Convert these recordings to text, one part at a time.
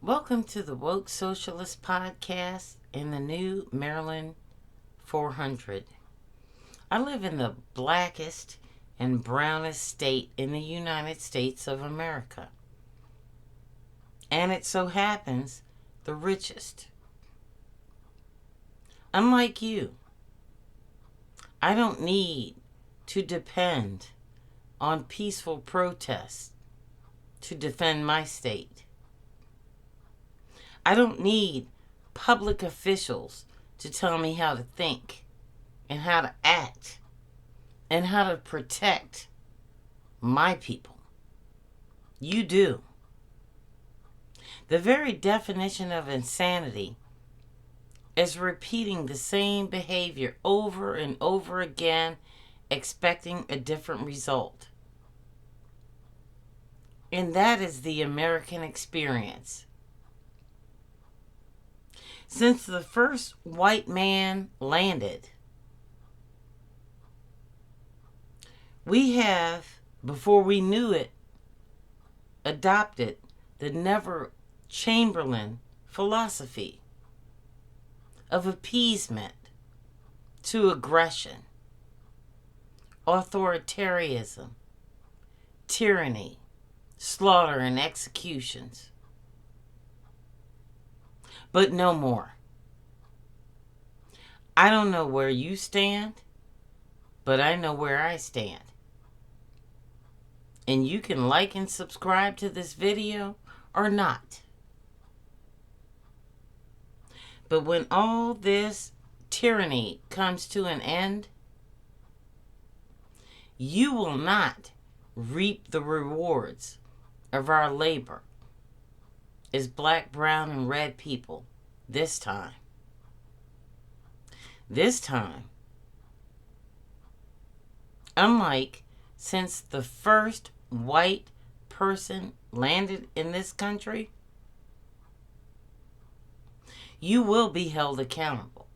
Welcome to the Woke Socialist Podcast in the new Maryland 400. I live in the blackest and brownest state in the United States of America. And it so happens the richest. Unlike you, I don't need to depend on peaceful protests to defend my state. I don't need public officials to tell me how to think and how to act and how to protect my people. You do. The very definition of insanity is repeating the same behavior over and over again, expecting a different result. And that is the American experience. Since the first white man landed, we have, before we knew it, adopted the Neville Chamberlain philosophy of appeasement to aggression, authoritarianism, tyranny, slaughter, and executions. But no more. I don't know where you stand, but I know where I stand. And you can like and subscribe to this video or not. But when all this tyranny comes to an end, you will not reap the rewards of our labor as black, brown, and red people this time. This time, unlike since the first white person landed in this country, you will be held accountable.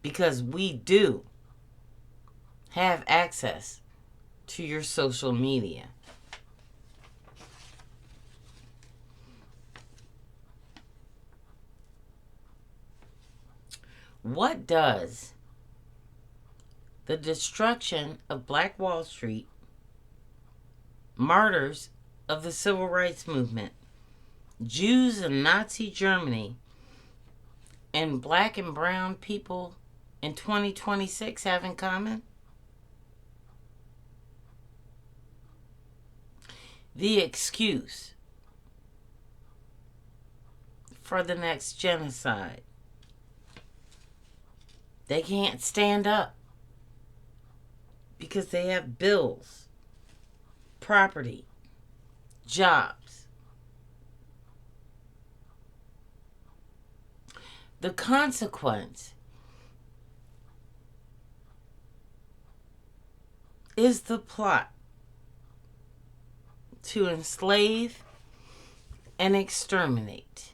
Because we do have access to your social media. What does the destruction of Black Wall Street, martyrs of the Civil Rights Movement, Jews in Nazi Germany, and black and brown people in 2026 have in common? The excuse for the next genocide. They can't stand up because they have bills, property, jobs. The consequence is the plot to enslave and exterminate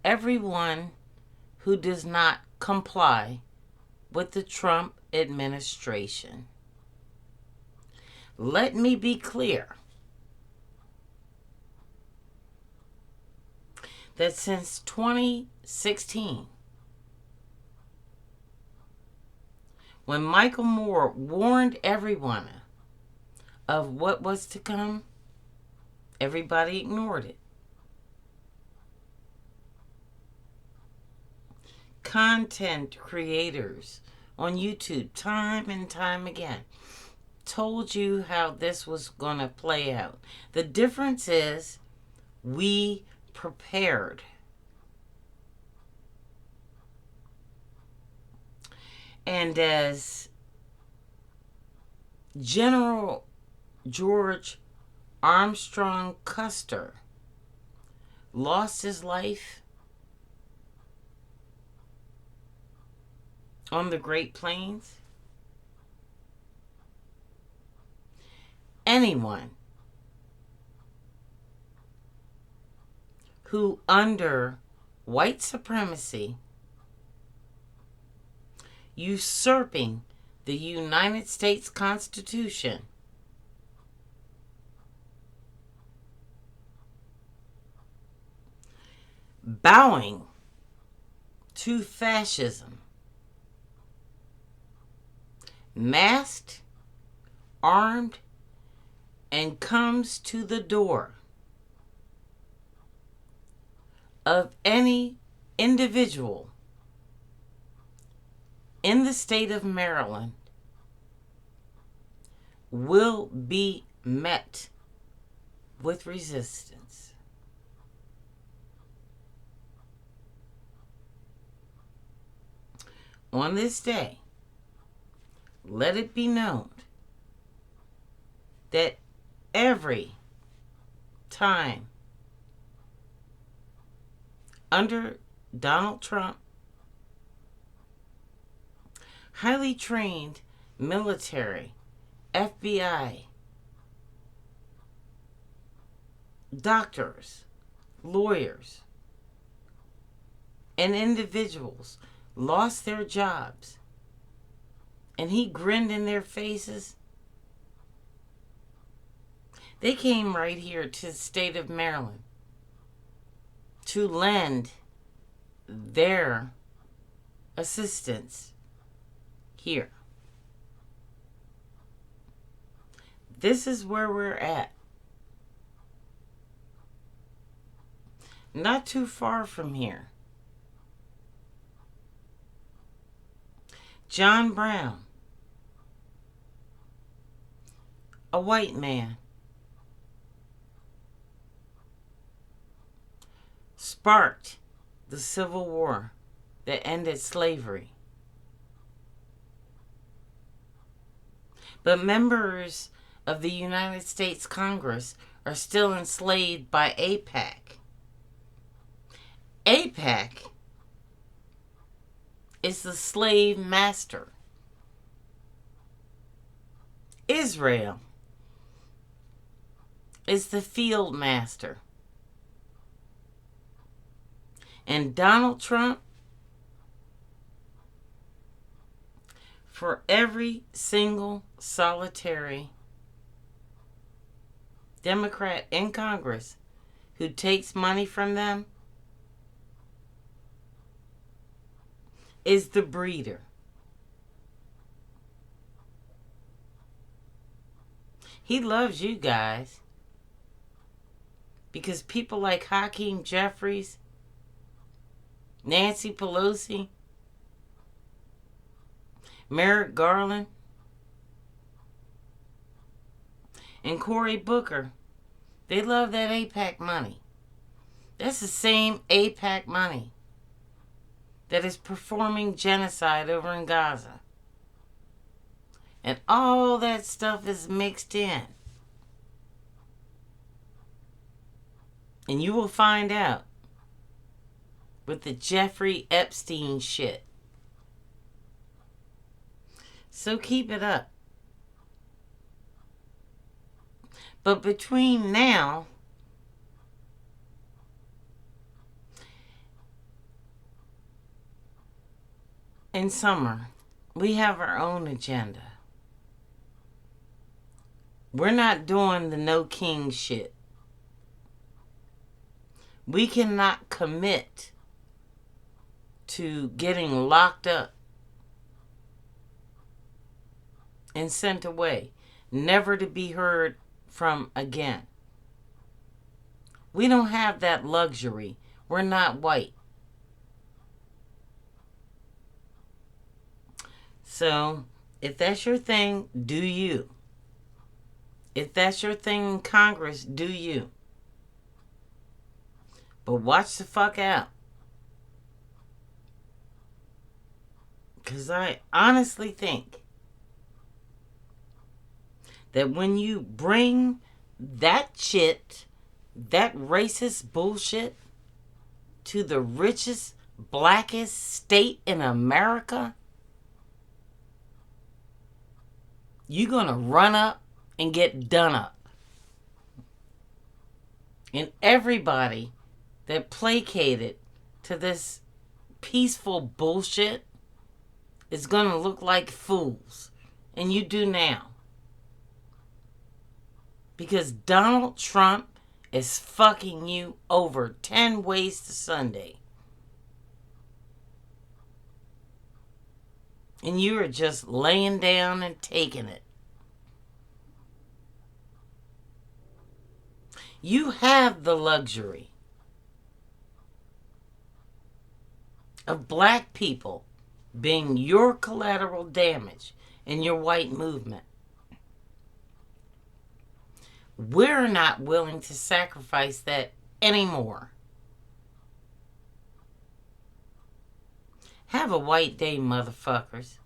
everyone who does not comply with the Trump administration. Let me be clear that since 2016, when Michael Moore warned everyone of what was to come, everybody ignored it. Content creators on YouTube, time and time again, told you how this was going to play out. The difference is we prepared. And as General George Armstrong Custer lost his life on the Great Plains, anyone who, under white supremacy, usurping the United States Constitution, bowing to fascism, masked, armed, and comes to the door of any individual in the state of Maryland will be met with resistance. On this day, let it be known that every time under Donald Trump, highly trained military, FBI, doctors, lawyers, and individuals lost their jobs, and he grinned in their faces. They came right here to the state of Maryland to lend their assistance here. This is where we're at. Not too far from here. John Brown, a white man, sparked the Civil War that ended slavery. But members of the United States Congress are still enslaved by AIPAC. AIPAC is the slave master. Israel is the field master. And Donald Trump, for every single solitary Democrat in Congress who takes money from them, is the breeder. He loves you guys because people like Hakeem Jeffries, Nancy Pelosi, Merrick Garland, and Cory Booker, they love that AIPAC money. That's the same AIPAC money that is performing genocide over in Gaza. And all that stuff is mixed in. And you will find out with the Jeffrey Epstein shit. So keep it up. But between now and summer, we have our own agenda. We're not doing the no king shit. We cannot commit to getting locked up and sent away, never to be heard from again. We don't have that luxury. We're not white. So, if that's your thing, do you. If that's your thing in Congress, do you. But watch the fuck out. Because I honestly think that when you bring that shit, that racist bullshit, to the richest, blackest state in America, you're going to run up and get done up. And everybody that placated to this peaceful bullshit is going to look like fools. And you do now. Because Donald Trump is fucking you over 10 ways to Sunday. And you are just laying down and taking it. You have the luxury of black people being your collateral damage in your white movement. We're not willing to sacrifice that anymore. Have a white day, motherfuckers.